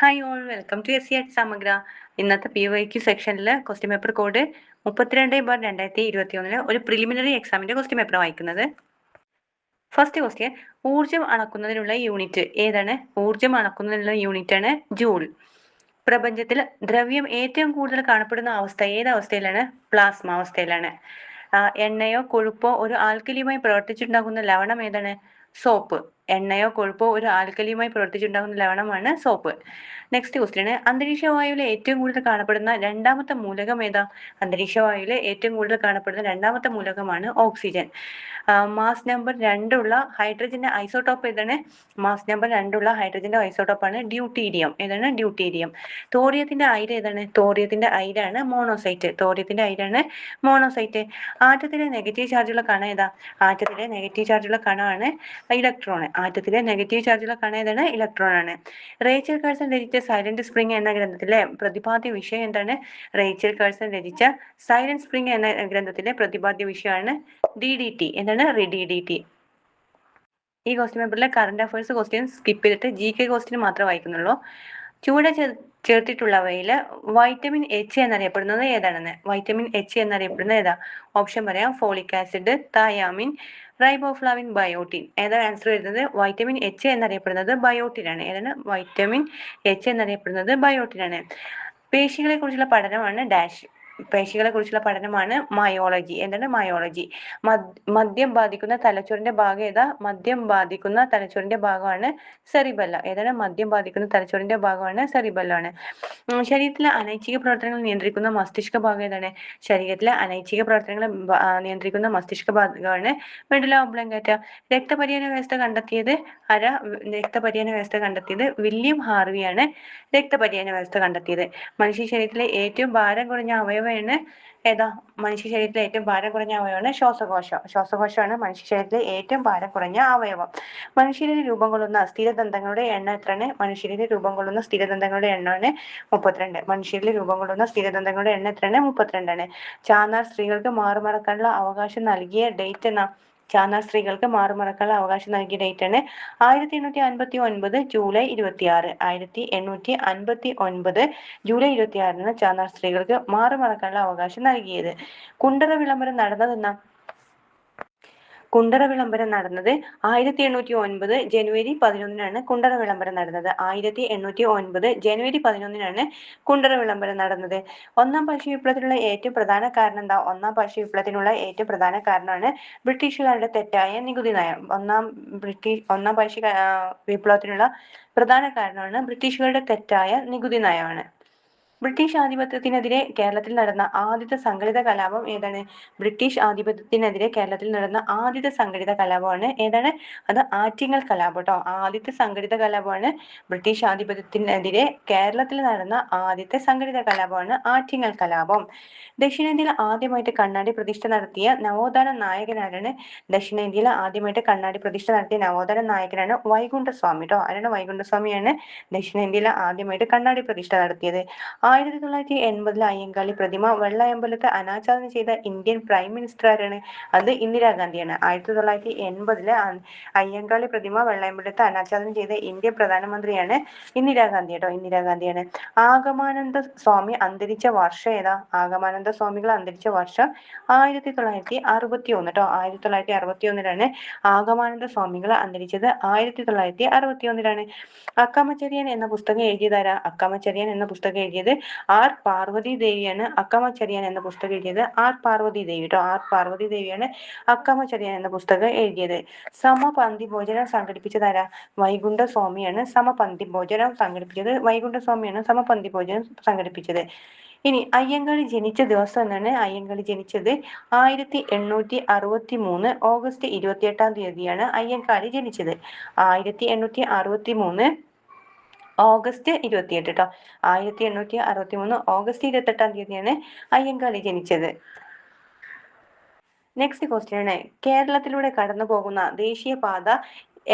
Hi all welcome to SCAT Samagra. ഇന്നത്തെ PYQ സെക്ഷനിൽ question paper code 32/2021 ഒരു പ്രിലിമിനറി എക്സാമിന്റെ ക്വസ്റ്റ്യൻ പേപ്പർ വായിക്കുന്നത്. ഫസ്റ്റ് ക്വസ്റ്റ്യൻ, ഊർജം അളക്കുന്നതിനുള്ള യൂണിറ്റ് ഏതാണ്? ഊർജം അളക്കുന്നതിനുള്ള യൂണിറ്റ് ആണ് ജൂൾ. പ്രപഞ്ചത്തിൽ ദ്രവ്യം ഏറ്റവും കൂടുതൽ കാണപ്പെടുന്ന അവസ്ഥ ഏതവസ്ഥയിലാണ്? പ്ലാസ്മ അവസ്ഥയിലാണ്. എണ്ണയോ കൊഴുപ്പോ ഒരു ആൽക്കലിയുമായി പ്രവർത്തിച്ചുണ്ടാകുന്ന ലവണം ഏതാണ്? സോപ്പ്. എണ്ണയോ കൊഴുപ്പോ ഒരു ആൽക്കലിയുമായി പ്രവർത്തിച്ചുണ്ടാകുന്ന ലവണമാണ് സോപ്പ്. നെക്സ്റ്റ് ക്വസ്റ്റ്യൻ, അന്തരീക്ഷവായുവിലെ ഏറ്റവും കൂടുതൽ കാണപ്പെടുന്ന രണ്ടാമത്തെ മൂലകം ഏതാ? അന്തരീക്ഷവായുവിലെ ഏറ്റവും കൂടുതൽ കാണപ്പെടുന്ന രണ്ടാമത്തെ മൂലകമാണ് ഓക്സിജൻ. മാസ് നമ്പർ 2 ഉള്ള ഹൈഡ്രജന്റെ ഐസോട്ടോപ്പ് ഏതാണ്? മാസ് നമ്പർ 2 ഉള്ള ഹൈഡ്രജന്റെ ഐസോട്ടോപ്പാണ് ഡ്യൂട്ടീരിയം. ഏതാണ്? ഡ്യൂട്ടീരിയം. തോറിയത്തിന്റെ അയിര് ഏതാണ്? തോറിയത്തിന്റെ അയിരാണ് മോണോസൈറ്റ്. തോറിയത്തിന്റെ അയിരാണ് മോണോസൈറ്റ്. ആറ്റത്തിലെ നെഗറ്റീവ് ചാർജുള്ള കണം ഏതാ? ആറ്റത്തിലെ നെഗറ്റീവ് ചാർജുള്ള കണമാണ് ഇലക്ട്രോൺ. ആറ്റത്തിലെ നെഗറ്റീവ് ചാർജുള്ള കണം ഏതാണ്? ഇലക്ട്രോൺ ആണ്. റേച്ചൽ കഴ്സൺ രചിച്ച സൈലന്റ് സ്പ്രിംഗ് എന്ന ഗ്രന്ഥത്തിലെ പ്രതിപാദ്യ വിഷയം എന്താണ്? റേച്ചൽ കഴ്സൺ രചിച്ച സൈലന്റ് സ്പ്രിംഗ് എന്ന ഗ്രന്ഥത്തിലെ പ്രതിപാദ്യ വിഷയമാണ് DDT. എന്താണ്? DDT. ഈ ക്വസ്റ്റ്യൻ പേപ്പറിലെ കറണ്ട് അഫയേഴ്സ് ക്വസ്റ്റ്യൻ സ്കിപ്പ് ചെയ്തിട്ട് GK ക്വസ്റ്റ്യൻ മാത്രമേ വായിക്കുന്നുള്ളൂ. ചൂട് ചേർത്തിട്ടുള്ളവയിൽ വൈറ്റമിൻ H എന്നറിയപ്പെടുന്നത് ഏതാണെന്ന്? വൈറ്റമിൻ H എന്നറിയപ്പെടുന്നത് ഏതാ? ഓപ്ഷൻ പറയാം: folic acid, thiamine, riboflavin, biotin. ഏതാണ് ആൻസർ വരുന്നത്? വൈറ്റമിൻ H എന്നറിയപ്പെടുന്നത് ബയോട്ടിൻ ആണ്. ഏതാണ്? വൈറ്റമിൻ H എന്നറിയപ്പെടുന്നത് ബയോട്ടിൻ ആണ്. പേശികളെ കുറിച്ചുള്ള പഠനമാണ് ഡാഷ്. പേശികളെ കുറിച്ചുള്ള പഠനമാണ് മയോളജി. എന്താണ്? മയോളജി. മദ്യം ബാധിക്കുന്ന തലച്ചോറിന്റെ ഭാഗം ഏതാ? മദ്യം ബാധിക്കുന്ന തലച്ചോറിന്റെ ഭാഗമാണ് സെറിബെല്ല. ഏതാണ്? മദ്യം ബാധിക്കുന്ന തലച്ചോറിന്റെ ഭാഗമാണ് സെറിബെല്ലാണ്. ശരീരത്തിലെ അനൈച്ഛിക പ്രവർത്തനങ്ങൾ നിയന്ത്രിക്കുന്ന മസ്തിഷ്ക ഭാഗം ഏതാണ്? ശരീരത്തിലെ അനൈച്ഛിക പ്രവർത്തനങ്ങളെ നിയന്ത്രിക്കുന്ന മസ്തിഷ്ക ഭാഗമാണ് മെഡുല ഒബ്ലോങ്കേറ്റ. രക്തപര്യന വ്യവസ്ഥ കണ്ടെത്തിയത് ആരാ? രക്തപര്യന വ്യവസ്ഥ കണ്ടെത്തിയത് വില്യം ഹാർവിയാണ്. രക്തപര്യന വ്യവസ്ഥ കണ്ടെത്തിയത്. മനുഷ്യ ശരീരത്തിലെ ഏറ്റവും ഭാരം കുറഞ്ഞ അവയവമാണ് ഏതാ? മനുഷ്യ ശരീരത്തിലെ ഏറ്റവും ഭാരം കുറഞ്ഞ അവയവമാണ് ശ്വാസകോശം. ശ്വാസകോശമാണ് മനുഷ്യ ശരീരത്തിലെ ഏറ്റവും ഭാരം കുറഞ്ഞ അവയവം. മനുഷ്യരിൽ രൂപം കൊള്ളുന്ന സ്ഥിരദന്തങ്ങളുടെ എണ്ണം എത്രയാണ്? മനുഷ്യരിൽ രൂപം കൊള്ളുന്ന സ്ഥിരദന്തങ്ങളുടെ എണ്ണമാണ് 32. മനുഷ്യരിൽ രൂപം കൊള്ളുന്ന സ്ഥിരദന്തങ്ങളുടെ എണ്ണം എത്രയാണ്? 32 ആണ്. ചാന്നാർ സ്ത്രീകൾക്ക് മാറുമറക്കാനുള്ള അവകാശം നൽകിയ ഡേറ്റ് എന്നാ? ചാന്നാർ സ്ത്രീകൾക്ക് മാറുമറക്കാനുള്ള അവകാശം നൽകിയ ഡേറ്റ് ആണ് 1859 ജൂലൈ 26. 1859 ജൂലൈ 26 ചാന്നാർ സ്ത്രീകൾക്ക് മാറുമറക്കാനുള്ള അവകാശം നൽകിയത്. കുണ്ടറ വിളംബരം നടന്നതെന്നാ? കുണ്ടറ വിളംബരം നടന്നത് 1809 ജനുവരി 11 കുണ്ടറ വിളംബരം നടന്നത്. 1809 ജനുവരി 11 കുണ്ടറ വിളംബരം നടന്നത്. ഒന്നാം പഴശ്ശി വിപ്ലവത്തിനുള്ള ഏറ്റവും പ്രധാന കാരണം എന്താ? ഒന്നാം പഴശ്ശി വിപ്ലവത്തിനുള്ള ഏറ്റവും പ്രധാന കാരണമാണ് ബ്രിട്ടീഷുകാരുടെ തെറ്റായ നികുതി നയം. ഒന്നാം പഴശ്ശി വിപ്ലവത്തിനുള്ള പ്രധാന കാരണമാണ് ബ്രിട്ടീഷുകാരുടെ തെറ്റായ നികുതി നയമാണ്. ബ്രിട്ടീഷ് ആധിപത്യത്തിനെതിരെ കേരളത്തിൽ നടന്ന ആദ്യത്തെ സംഘടിത കലാപം ഏതാണ്? ബ്രിട്ടീഷ് ആധിപത്യത്തിനെതിരെ കേരളത്തിൽ നടന്ന ആദ്യത്തെ സംഘടിത കലാപമാണ് ഏതാണ്? അത് ആറ്റിങ്ങൽ കലാപം കേട്ടോ. ആദ്യത്തെ സംഘടിത കലാപമാണ് ബ്രിട്ടീഷ് ആധിപത്യത്തിനെതിരെ കേരളത്തിൽ നടന്ന ആദ്യത്തെ സംഘടിത കലാപമാണ് ആറ്റിങ്ങൽ കലാപം. ദക്ഷിണേന്ത്യയിൽ ആദ്യമായിട്ട് കണ്ണാടി പ്രതിഷ്ഠ നടത്തിയ നവോത്ഥാന നായകനാരാണ്? ദക്ഷിണേന്ത്യയിൽ ആദ്യമായിട്ട് കണ്ണാടി പ്രതിഷ്ഠ നടത്തിയ നവോത്ഥാന നായകനാണ് വൈകുണ്ഠസ്വാമി കേട്ടോ. ആരാണ്? വൈകുണ്ഠസ്വാമിയാണ് ദക്ഷിണേന്ത്യയിൽ ആദ്യമായിട്ട് കണ്ണാടി പ്രതിഷ്ഠ നടത്തിയത്. 1980 അയ്യങ്കാളി പ്രതിമ വെള്ളയമ്പലത്ത് അനാച്ഛാദനം ചെയ്ത ഇന്ത്യൻ പ്രൈം മിനിസ്റ്റർ ആരാണ്? അത് ഇന്ദിരാഗാന്ധിയാണ്. 1980 അയ്യങ്കാളി പ്രതിമ വെള്ളയമ്പലത്ത് അനാച്ഛാദനം ചെയ്ത ഇന്ത്യൻ പ്രധാനമന്ത്രിയാണ് ഇന്ദിരാഗാന്ധി കേട്ടോ. ഇന്ദിരാഗാന്ധിയാണ്. ആഗമാനന്ദ സ്വാമി അന്തരിച്ച വർഷം ഏതാ? ആഗമാനന്ദ സ്വാമികൾ അന്തരിച്ച വർഷം 1961 കേട്ടോ. 1961 ആഗമാനന്ദ സ്വാമികൾ അന്തരിച്ചത്. 1961 അക്കാമച്ചെറിയൻ എന്ന പുസ്തകം എഴുതിയതാരാ? അക്കാമച്ചെറിയൻ എന്ന പുസ്തകം എഴുതിയത് R പാർവതി ദേവിയാണ്. അക്കാമച്ചെറിയൻ എന്ന പുസ്തകം എഴുതിയത് R പാർവതി ദേവി കേട്ടോ. R പാർവതി ദേവിയാണ് അക്കാമച്ചെറിയൻ എന്ന പുസ്തകം എഴുതിയത്. സമപന്തി ഭോജനം സംഘടിപ്പിച്ചതാരാ? വൈകുണ്ഠസ്വാമിയാണ് സമപന്തി ഭോജനം സംഘടിപ്പിച്ചത്. വൈകുണ്ഠസ്വാമിയാണ് സമപന്തി ഭോജനം സംഘടിപ്പിച്ചത്. ഇനി അയ്യങ്കാളി ജനിച്ച ദിവസം എന്നാണ്? അയ്യങ്കാളി ജനിച്ചത് 1863 ഓഗസ്റ്റ് 28 അയ്യങ്കാളി ജനിച്ചത്. 1863 ഓഗസ്റ്റ് 28 കേട്ടോ. 1863 ഓഗസ്റ്റ് 28 അയ്യങ്കാളി ജനിച്ചത്. നെക്സ്റ്റ് ക്വസ്റ്റ്യൻ ആണ്, കേരളത്തിലൂടെ കടന്നു പോകുന്ന ദേശീയപാത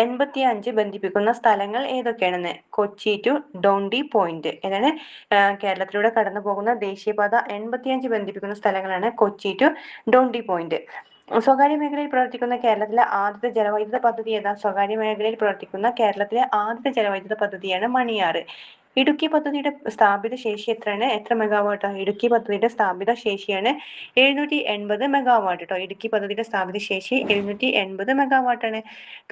85 ബന്ധിപ്പിക്കുന്ന സ്ഥലങ്ങൾ ഏതൊക്കെയാണെന്ന്? Kochi to Thondi point. ഏതാണ്? കേരളത്തിലൂടെ കടന്നു പോകുന്ന ദേശീയപാത 85 ബന്ധിപ്പിക്കുന്ന സ്ഥലങ്ങളാണ് കൊച്ചി ടു ഡോണ്ടി പോയിന്റ്. സ്വകാര്യ മേഖലയിൽ പ്രവർത്തിക്കുന്ന കേരളത്തിലെ ആദ്യത്തെ ജലവൈദ്യുത പദ്ധതി ഏതാ? സ്വകാര്യ മേഖലയിൽ പ്രവർത്തിക്കുന്ന കേരളത്തിലെ ആദ്യത്തെ ജലവൈദ്യുത പദ്ധതിയാണ് മണിയാറ്. ഇടുക്കി പദ്ധതിയുടെ സ്ഥാപിത ശേഷി എത്രയാണ്? എത്ര മെഗാവാട്ട്? ഇടുക്കി പദ്ധതിയുടെ സ്ഥാപിത ശേഷിയാണ് 780 മെഗാവാട്ട് കേട്ടോ. ഇടുക്കി പദ്ധതിയുടെ സ്ഥാപിത ശേഷി 780 മെഗാവാട്ടാണ്.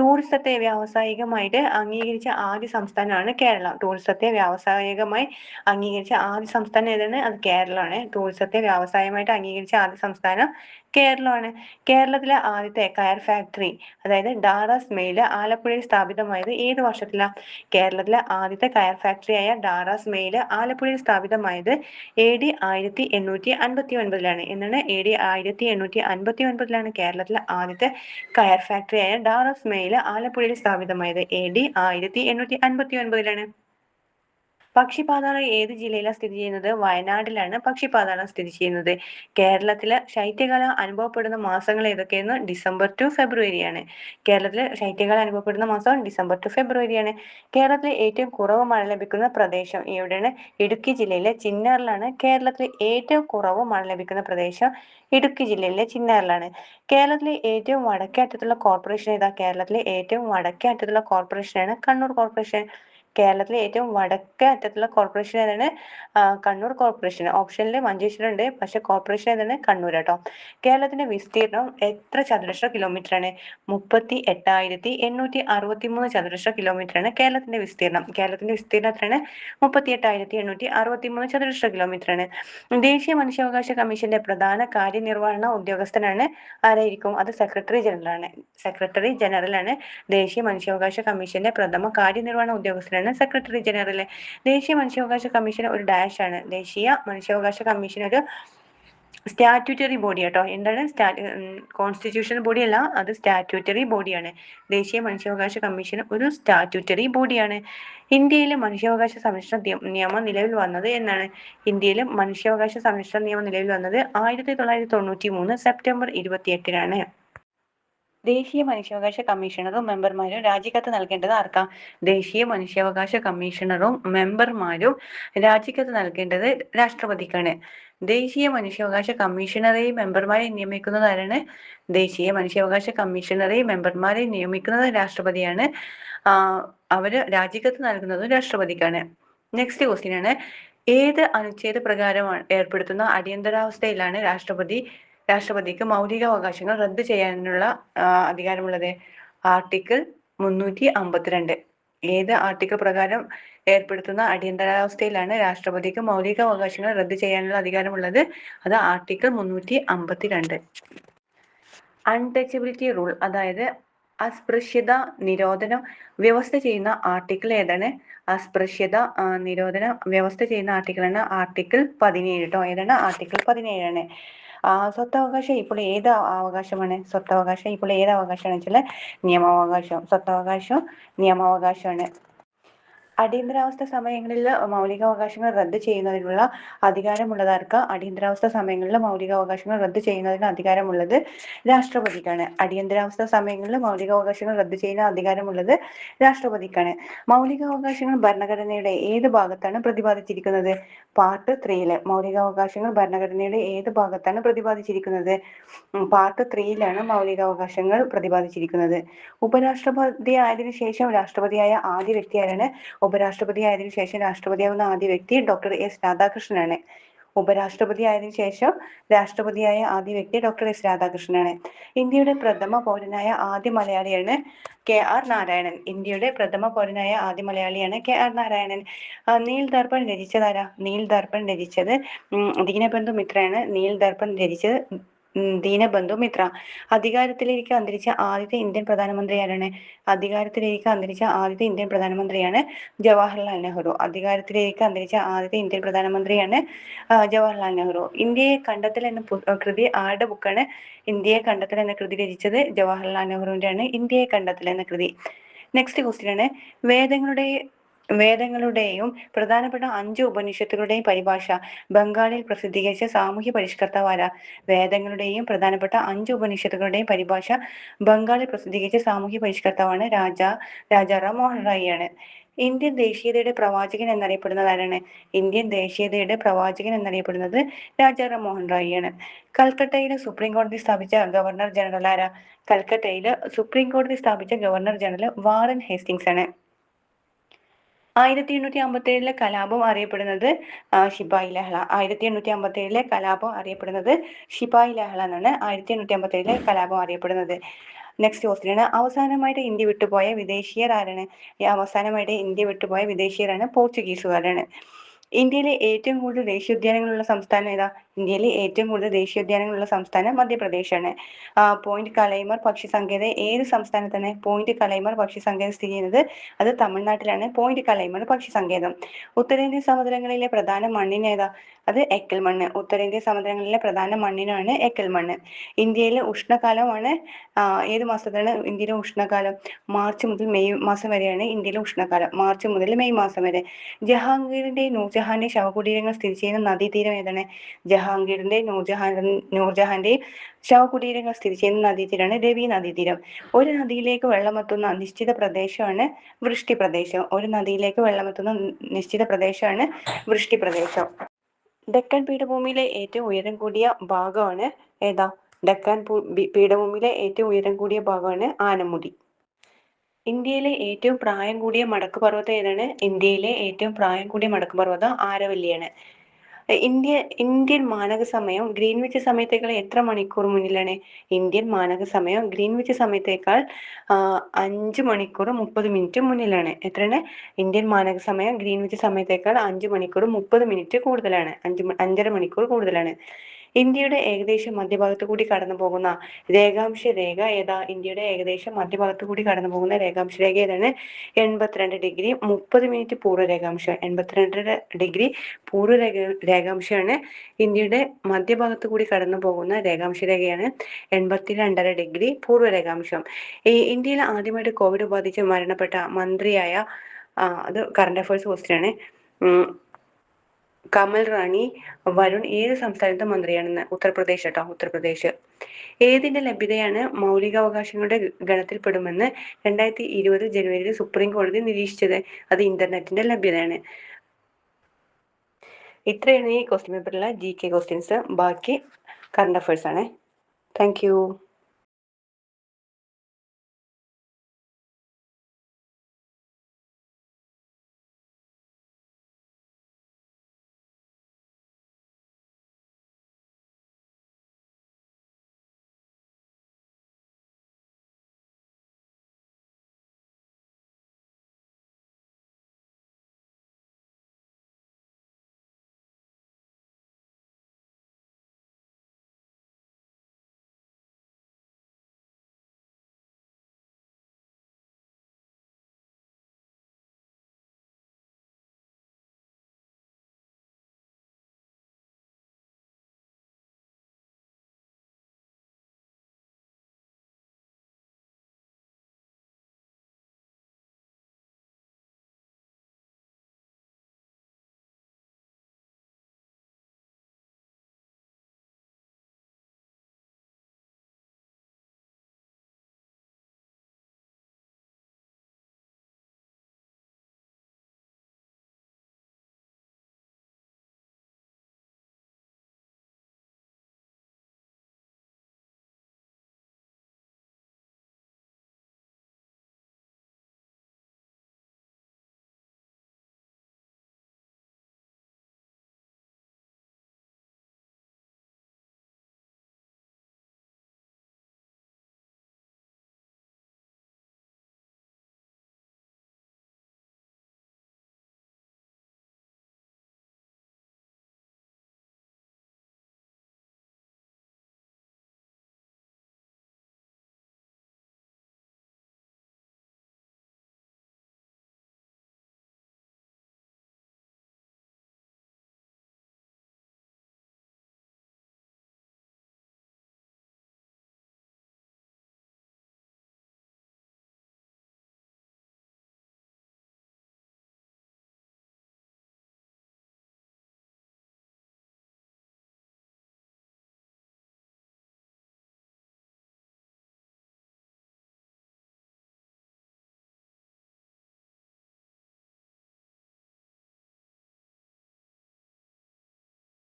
ടൂറിസത്തെ വ്യാവസായികമായിട്ട് അംഗീകരിച്ച ആദ്യ സംസ്ഥാനമാണ് കേരളം. ടൂറിസത്തെ വ്യാവസായികമായി അംഗീകരിച്ച ആദ്യ സംസ്ഥാനം ഏതാണ്? അത് കേരളമാണ്. ടൂറിസത്തെ വ്യാവസായികമായിട്ട് അംഗീകരിച്ച ആദ്യ സംസ്ഥാനം കേരളമാണ്. കേരളത്തിലെ ആദ്യത്തെ കയർ ഫാക്ടറി, അതായത് ഡാറാസ് മെയിൽ ആലപ്പുഴയിൽ സ്ഥാപിതമായത് ഏത് വർഷത്തിലാണ്? കേരളത്തിലെ ആദ്യത്തെ കയർ ഫാക്ടറിയായ ഡാറാസ് മെയിൽ ആലപ്പുഴയിൽ സ്ഥാപിതമായത് AD 1859 എന്നാണ്. AD 1859 കേരളത്തിലെ ആദ്യത്തെ കയർ ഫാക്ടറിയായ ഡാറാസ് മെയിൽ ആലപ്പുഴയിൽ സ്ഥാപിതമായത്. AD 1859. പക്ഷിപാതാളം ഏത് ജില്ലയിലാണ് സ്ഥിതി ചെയ്യുന്നത്? വയനാട്ടിലാണ് പക്ഷിപാതാളം സ്ഥിതി ചെയ്യുന്നത്. കേരളത്തിലെ ശൈത്യകാലം അനുഭവപ്പെടുന്ന മാസങ്ങൾ ഏതൊക്കെയെന്ന്? ഡിസംബർ ടു ഫെബ്രുവരിയാണ്. കേരളത്തിലെ ശൈത്യകാലം അനുഭവപ്പെടുന്ന മാസം ഡിസംബർ ടു ഫെബ്രുവരിയാണ്. കേരളത്തിലെ ഏറ്റവും കുറവ് മഴ ലഭിക്കുന്ന പ്രദേശം എവിടെയാണ്? ഇടുക്കി ജില്ലയിലെ ചിന്നാറിലാണ് കേരളത്തിലെ ഏറ്റവും കുറവ് മഴ ലഭിക്കുന്ന പ്രദേശം. ഇടുക്കി ജില്ലയിലെ ചിന്നാറിലാണ്. കേരളത്തിലെ ഏറ്റവും വടക്കേ അറ്റത്തുള്ള കോർപ്പറേഷൻ ഏതാ? കേരളത്തിലെ ഏറ്റവും വടക്കേ അറ്റത്തുള്ള കോർപ്പറേഷനാണ് കണ്ണൂർ കോർപ്പറേഷൻ. കേരളത്തിലെ ഏറ്റവും വടക്കേ അറ്റത്തുള്ള കോർപ്പറേഷൻ ഏതാണ്? കണ്ണൂർ കോർപ്പറേഷൻ. ഓപ്ഷനിൽ മഞ്ചേശ്വരം ഉണ്ട്, പക്ഷെ കോർപ്പറേഷൻ ഏതാണ്? കണ്ണൂർ കേട്ടോ. കേരളത്തിന്റെ വിസ്തീർണം എത്ര ചതുരശ്ര കിലോമീറ്റർ ആണ്? 38,863 ചതുരശ്ര കിലോമീറ്റർ ആണ് കേരളത്തിന്റെ വിസ്തീർണം. കേരളത്തിന്റെ വിസ്തീർണം എത്രയാണ്? 38,863 ചതുരശ്ര കിലോമീറ്റർ ആണ്. ദേശീയ മനുഷ്യാവകാശ കമ്മീഷന്റെ പ്രധാന കാര്യനിർവഹണ ഉദ്യോഗസ്ഥനാണ് ആരായിരിക്കും? അത് സെക്രട്ടറി ജനറൽ ആണ്. സെക്രട്ടറി ജനറൽ ആണ്. ദേശീയ മനുഷ്യാവകാശ കമ്മീഷന്റെ പ്രഥമ കാര്യനിർവഹണ ഉദ്യോഗസ്ഥനാണ് സെക്രട്ടറി ജനറൽ. ദേശീയ മനുഷ്യാവകാശ കമ്മീഷൻ ഒരു ഡാഷ് ആണ്. ദേശീയ മനുഷ്യാവകാശ കമ്മീഷൻ ഒരു സ്റ്റാറ്റ്യൂട്ടറി ബോഡി കേട്ടോ. എന്താണ്? കോൺസ്റ്റിറ്റ്യൂഷണൽ ബോഡി അല്ല, അത് സ്റ്റാറ്റ്യൂട്ടറി ബോഡിയാണ്. ദേശീയ മനുഷ്യാവകാശ കമ്മീഷൻ ഒരു സ്റ്റാറ്റ്യൂട്ടറി ബോഡിയാണ്. ഇന്ത്യയിലെ മനുഷ്യാവകാശ സംരക്ഷണ നിയമം നിലവിൽ വന്നത് എന്നാണ്? ഇന്ത്യയിലെ മനുഷ്യാവകാശ സംരക്ഷണ നിയമം നിലവിൽ വന്നത് 1993 സെപ്റ്റംബർ 28-നാണ്. ദേശീയ മനുഷ്യാവകാശ കമ്മീഷണറും മെമ്പർമാരും രാജിക്കത്ത് നൽകേണ്ടത് ആർക്കാ? ദേശീയ മനുഷ്യാവകാശ കമ്മീഷണറും മെമ്പർമാരും രാജിക്കത്ത് നൽകേണ്ടത് രാഷ്ട്രപതിക്കാണ്. ദേശീയ മനുഷ്യാവകാശ കമ്മീഷണറെയും മെമ്പർമാരെയും നിയമിക്കുന്നത് ആരാണ്? ദേശീയ മനുഷ്യാവകാശ കമ്മീഷണറെയും മെമ്പർമാരെയും നിയമിക്കുന്നത് രാഷ്ട്രപതിയാണ്. അവര് രാജിക്കത്ത് നൽകുന്നതും രാഷ്ട്രപതിക്കാണ്. നെക്സ്റ്റ് ക്വസ്റ്റ്യൻ ആണ്, ഏത് അനുച്ഛേദ പ്രകാരമാണ് ഏർപ്പെടുത്തുന്ന അടിയന്തരാവസ്ഥയിലാണ് രാഷ്ട്രപതിക്ക് മൗലികാവകാശങ്ങൾ റദ്ദ് ചെയ്യാനുള്ള അധികാരമുള്ളത്? ആർട്ടിക്കിൾ 352. ഏത് ആർട്ടിക്കിൾ പ്രകാരം ഏർപ്പെടുത്തുന്ന അടിയന്തരാവസ്ഥയിലാണ് രാഷ്ട്രപതിക്ക് മൗലികാവകാശങ്ങൾ റദ്ദ് ചെയ്യാനുള്ള അധികാരമുള്ളത്? അത് ആർട്ടിക്കിൾ 352. അൺടച്ചബിലിറ്റി റൂൾ, അതായത് അസ്പൃശ്യത നിരോധനം വ്യവസ്ഥ ചെയ്യുന്ന ആർട്ടിക്കിൾ ഏതാണ്? അസ്പൃശ്യത നിരോധനം വ്യവസ്ഥ ചെയ്യുന്ന ആർട്ടിക്കിളാണ് ആർട്ടിക്കിൾ 17 കേട്ടോ. ഏതാണ്? ആർട്ടിക്കിൾ 17ആണ്. സ്വത്തവകാശം ഇപ്പോൾ ഏത് അവകാശമാണ്? സ്വത്തവകാശം ഇപ്പോൾ ഏത് അവകാശമാണെന്ന് വെച്ചാൽ നിയമാവകാശം. സ്വത്തവകാശം നിയമാവകാശമാണ്. അടിയന്തരാവസ്ഥ സമയങ്ങളിൽ മൗലികാവകാശങ്ങൾ റദ്ദ് ചെയ്യുന്നതിനുള്ള അധികാരമുള്ളതാർക്ക്? അടിയന്തരാവസ്ഥ സമയങ്ങളിൽ മൗലികാവകാശങ്ങൾ റദ്ദ് ചെയ്യുന്നതിന് അധികാരമുള്ളത് രാഷ്ട്രപതിക്കാണ്. അടിയന്തരാവസ്ഥ സമയങ്ങളിൽ മൗലികാവകാശങ്ങൾ റദ്ദ് ചെയ്യുന്ന അധികാരമുള്ളത് രാഷ്ട്രപതിക്കാണ്. മൗലികാവകാശങ്ങൾ ഭരണഘടനയുടെ ഏത് ഭാഗത്താണ് പ്രതിപാദിച്ചിരിക്കുന്നത്? പാർട്ട് 3. മൗലികാവകാശങ്ങൾ ഭരണഘടനയുടെ ഏത് ഭാഗത്താണ് പ്രതിപാദിച്ചിരിക്കുന്നത്? പാർട്ട് 3 മൗലികാവകാശങ്ങൾ പ്രതിപാദിച്ചിരിക്കുന്നത്. ഉപരാഷ്ട്രപതി ആയതിനു ശേഷം രാഷ്ട്രപതിയായ ആദ്യ വ്യക്തി ആരാണ്? ഉപരാഷ്ട്രപതി ആയതിനു ശേഷം രാഷ്ട്രപതിയാവുന്ന ആദ്യ വ്യക്തി ഡോക്ടർ എസ് രാധാകൃഷ്ണനാണ്. ഉപരാഷ്ട്രപതി ആയതിനു ശേഷം രാഷ്ട്രപതിയായ ആദ്യ വ്യക്തി ഡോക്ടർ എസ് രാധാകൃഷ്ണനാണ്. ഇന്ത്യയുടെ പ്രഥമ പൗരനായ ആദ്യ മലയാളിയാണ് KR നാരായണൻ. ഇന്ത്യയുടെ പ്രഥമ പൗരനായ ആദ്യ മലയാളിയാണ് KR നാരായണൻ. നീൽ ദർപ്പൺ രചിച്ചതാരാ? നീൽ ദർപ്പൺ രചിച്ചത് ദീനബന്ധു മിത്രയാണ്. നീൽ ദർപ്പൺ രചിച്ചത് ദീനബന്ധു മിത്ര. അധികാരത്തിലേക്ക് അന്തരിച്ച ആദ്യത്തെ ഇന്ത്യൻ പ്രധാനമന്ത്രി ആരാണ്? അധികാരത്തിലേക്ക് അന്തരിച്ച ആദ്യത്തെ ഇന്ത്യൻ പ്രധാനമന്ത്രിയാണ് ജവഹർലാൽ നെഹ്റു. അധികാരത്തിലേക്ക് അന്തരിച്ച ആദ്യത്തെ ഇന്ത്യൻ പ്രധാനമന്ത്രിയാണ് ജവഹർലാൽ നെഹ്റു. ഇന്ത്യയെ കണ്ടെത്തൽ എന്ന കൃതി ആരുടെ ബുക്കാണ്? ഇന്ത്യയെ കണ്ടെത്തൽ എന്ന കൃതി രചിച്ചത് ജവഹർലാൽ നെഹ്റുവിന്റെ ആണ് ഇന്ത്യയെ കണ്ടെത്തൽ എന്ന കൃതി. നെക്സ്റ്റ് ക്വസ്റ്റ്യൻ ആണ്, വേദങ്ങളുടെയും പ്രധാനപ്പെട്ട 5 ഉപനിഷത്തുകളുടെയും പരിഭാഷ ബംഗാളിൽ പ്രസിദ്ധീകരിച്ച സാമൂഹ്യ പരിഷ്കർത്താവ് ആരാ? വേദങ്ങളുടെയും പ്രധാനപ്പെട്ട 5 ഉപനിഷത്തുകളുടെയും പരിഭാഷ ബംഗാളിൽ പ്രസിദ്ധീകരിച്ച സാമൂഹ്യ പരിഷ്കർത്താവാണ് രാജാറാം മോഹൻ റായ് ആണ്. ഇന്ത്യൻ ദേശീയതയുടെ പ്രവാചകൻ എന്നറിയപ്പെടുന്നത് ആരാണ്? ഇന്ത്യൻ ദേശീയതയുടെ പ്രവാചകൻ എന്നറിയപ്പെടുന്നത് രാജാറാം മോഹൻ റായ് ആണ്. കൽക്കട്ടയിലെ സുപ്രീം കോടതി സ്ഥാപിച്ച ഗവർണർ ജനറൽ ആരാ? കൽക്കട്ടയിലെ സുപ്രീം കോടതി സ്ഥാപിച്ച ഗവർണർ ജനറൽ വാറൻ ഹേസ്റ്റിങ്സ് ആണ്. 1857 കലാപം അറിയപ്പെടുന്നത് ശിപായി ലഹള. 1857 കലാപം അറിയപ്പെടുന്നത് ശിപായി ലഹള എന്നാണ് 1857 കലാപം അറിയപ്പെടുന്നത്. നെക്സ്റ്റ് ക്വസ്റ്റ്യൻ ആണ്, അവസാനമായിട്ട് ഇന്ത്യ വിട്ടുപോയ വിദേശീയർ ആരാണ്? അവസാനമായിട്ട് ഇന്ത്യ വിട്ടുപോയ വിദേശീയരാണ് പോർച്ചുഗീസുകാരാണ്. ഇന്ത്യയിലെ ഏറ്റവും കൂടുതൽ ദേശീയോദ്യാനങ്ങളുള്ള സംസ്ഥാനം ഏതാ? ഇന്ത്യയിലെ ഏറ്റവും കൂടുതൽ ദേശീയോദ്യാനങ്ങളുള്ള സംസ്ഥാനം മധ്യപ്രദേശാണ്. പോയിന്റ് കലൈമർ പക്ഷി സങ്കേതം ഏത് സംസ്ഥാനത്താണ്? പോയിന്റ് കലൈമർ പക്ഷി സങ്കേതം സ്ഥിതി ചെയ്യുന്നത് അത് തമിഴ്നാട്ടിലാണ്. പോയിന്റ് കലൈമർ പക്ഷി സങ്കേതം. ഉത്തരേന്ത്യൻ സമുദ്രങ്ങളിലെ പ്രധാന മണ്ണിന് ഏതാ? അത് എക്കൽ മണ്ണ്. ഉത്തരേന്ത്യൻ സമുദ്രങ്ങളിലെ പ്രധാന മണ്ണിനാണ് എക്കൽ മണ്ണ്. ഇന്ത്യയിലെ ഉഷ്ണകാലമാണ് ഏത് മാസത്താണ് ഇന്ത്യയിലെ ഉഷ്ണകാലം? മാർച്ച് മുതൽ മെയ് മാസം വരെയാണ് ഇന്ത്യയിലെ ഉഷ്ണകാലം. മാർച്ച് മുതൽ മെയ് മാസം വരെ. ജഹാംഗീറിന്റെ നൂർജഹാന്റെ ശവകുടീരങ്ങൾ സ്ഥിതി ചെയ്യുന്ന നദീതീരം ഏതാണ്? ജഹാംഗീറിന്റെ നൂർജഹാന്റെ ശവകുടീരങ്ങൾ സ്ഥിതി ചെയ്യുന്ന നദീതീരമാണ് രവി നദീതീരം. ഒരു നദിയിലേക്ക് വെള്ളമെത്തുന്ന നിശ്ചിത പ്രദേശമാണ് വൃഷ്ടി പ്രദേശം. ഒരു നദിയിലേക്ക് വെള്ളമെത്തുന്ന നിശ്ചിത പ്രദേശമാണ് വൃഷ്ടി പ്രദേശം. ഡെക്കൻ പീഠഭൂമിയിലെ ഏറ്റവും ഉയരം കൂടിയ ഭാഗമാണ് ഏതാ? ഡെക്കാൻ പീഠഭൂമിയിലെ ഏറ്റവും ഉയരം കൂടിയ ഭാഗമാണ് ആനമുടി. ഇന്ത്യയിലെ ഏറ്റവും പ്രായം കൂടിയ മടക്കുപർവ്വതം ഏതാണ്? ഇന്ത്യയിലെ ഏറ്റവും പ്രായം കൂടിയ മടക്കുപർവ്വതം ആരവല്ലിയാണ്. ഇന്ത്യൻ മാനക സമയം ഗ്രീൻവിച്ച് സമയത്തേക്കാൾ എത്ര മണിക്കൂർ മുന്നിലാണ്? ഇന്ത്യൻ മാനക സമയം ഗ്രീൻവിച്ച് സമയത്തേക്കാൾ 5 മണിക്കൂർ 30 മിനിറ്റ് മുന്നിലാണ്. എത്രയാണ്? ഇന്ത്യൻ മാനക സമയം ഗ്രീൻവിച്ച് സമയത്തേക്കാൾ 5 മണിക്കൂർ 30 മിനിറ്റ് കൂടുതലാണ്. 5.5 മണിക്കൂർ കൂടുതലാണ്. ഇന്ത്യയുടെ ഏകദേശം മധ്യഭാഗത്ത് കൂടി കടന്നു പോകുന്ന രേഖാംശ രേഖ ഏതാ? ഇന്ത്യയുടെ ഏകദേശം മധ്യഭാഗത്ത് കൂടി കടന്നു പോകുന്ന രേഖാംശ രേഖ ഏതാണ്? 82 ഡിഗ്രി 30 മിനിറ്റ് പൂർവ്വ രേഖാംശം. 82 ഡിഗ്രി പൂർവ്വ രേഖാംശമാണ് ഇന്ത്യയുടെ മധ്യഭാഗത്ത് കൂടി കടന്നു പോകുന്ന രേഖാംശ രേഖയാണ് 82.5 ഡിഗ്രി പൂർവ്വ രേഖാംശം. ഇന്ത്യയിൽ ആദ്യമായിട്ട് കോവിഡ് ബാധിച്ച് മരണപ്പെട്ട മന്ത്രിയായ അത് കറണ്ട് അഫയേഴ്സ് ക്വസ്റ്റ്യൻ ആണ്. കമൽ റാണി വരുൺ ഏത് സംസ്ഥാനത്തെ മന്ത്രിയാണെന്ന്? ഉത്തർപ്രദേശ് കേട്ടോ, ഉത്തർപ്രദേശ്. ഏതിന്റെ ലഭ്യതയാണ് മൗലികാവകാശങ്ങളുടെ ഗണത്തിൽപ്പെടുമെന്ന് 2020 ജനുവരിയിൽ സുപ്രീം കോടതി നിരീക്ഷിച്ചത്? അത് ഇന്റർനെറ്റിന്റെ ലഭ്യതയാണ്. ഇത്രയാണ് ഈ ക്വസ്റ്റ്യൻ പേപ്പറിലെ GK ക്വസ്റ്റ്യൻസ്. ബാക്കി കറണ്ട് അഫയേഴ്സ് ആണ്. Thank you.